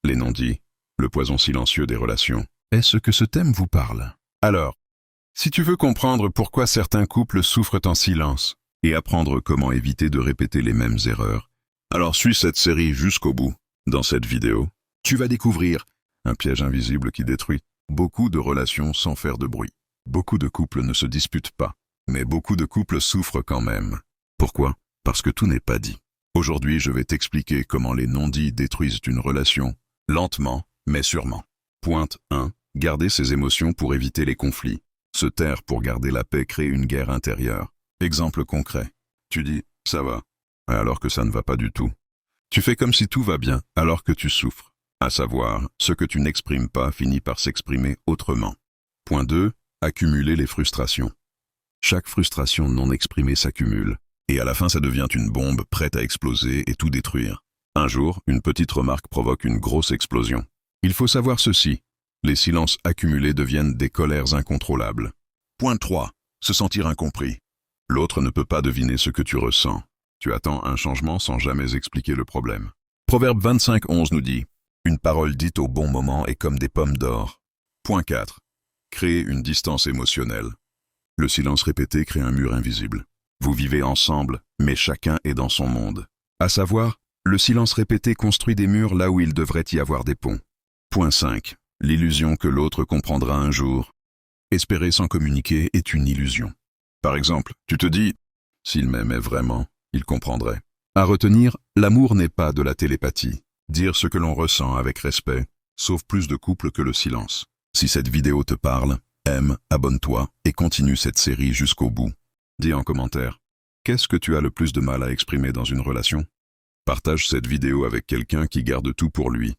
les non-dits, le poison silencieux des relations. Est-ce que ce thème vous parle? Alors, si tu veux comprendre pourquoi certains couples souffrent en silence et apprendre comment éviter de répéter les mêmes erreurs, alors suis cette série jusqu'au bout. Dans cette vidéo, tu vas découvrir un piège invisible qui détruit beaucoup de relations sans faire de bruit. Beaucoup de couples ne se disputent pas, mais beaucoup de couples souffrent quand même. Pourquoi? Parce que tout n'est pas dit. Aujourd'hui, je vais t'expliquer comment les non-dits détruisent une relation, lentement, mais sûrement. Pointe 1. Garder ses émotions pour éviter les conflits. Se taire pour garder la paix crée une guerre intérieure. Exemple concret. Tu dis « ça va », alors que ça ne va pas du tout. Tu fais comme si tout va bien, alors que tu souffres. À savoir, ce que tu n'exprimes pas finit par s'exprimer autrement. Point 2. Accumuler les frustrations. Chaque frustration non exprimée s'accumule, et à la fin ça devient une bombe prête à exploser et tout détruire. Un jour, une petite remarque provoque une grosse explosion. Il faut savoir ceci, les silences accumulés deviennent des colères incontrôlables. Point 3. Se sentir incompris. L'autre ne peut pas deviner ce que tu ressens. Tu attends un changement sans jamais expliquer le problème. Proverbe 25:11 nous dit « Une parole dite au bon moment est comme des pommes d'or ». Point 4. Créer une distance émotionnelle. Le silence répété crée un mur invisible. Vous vivez ensemble, mais chacun est dans son monde. À savoir, le silence répété construit des murs là où il devrait y avoir des ponts. Point 5. L'illusion que l'autre comprendra un jour. Espérer sans communiquer est une illusion. Par exemple, tu te dis « S'il m'aimait vraiment, il comprendrait ». À retenir, l'amour n'est pas de la télépathie. Dire ce que l'on ressent avec respect sauve plus de couples que le silence. Si cette vidéo te parle, aime, abonne-toi et continue cette série jusqu'au bout. Dis en commentaire, qu'est-ce que tu as le plus de mal à exprimer dans une relation? Partage cette vidéo avec quelqu'un qui garde tout pour lui.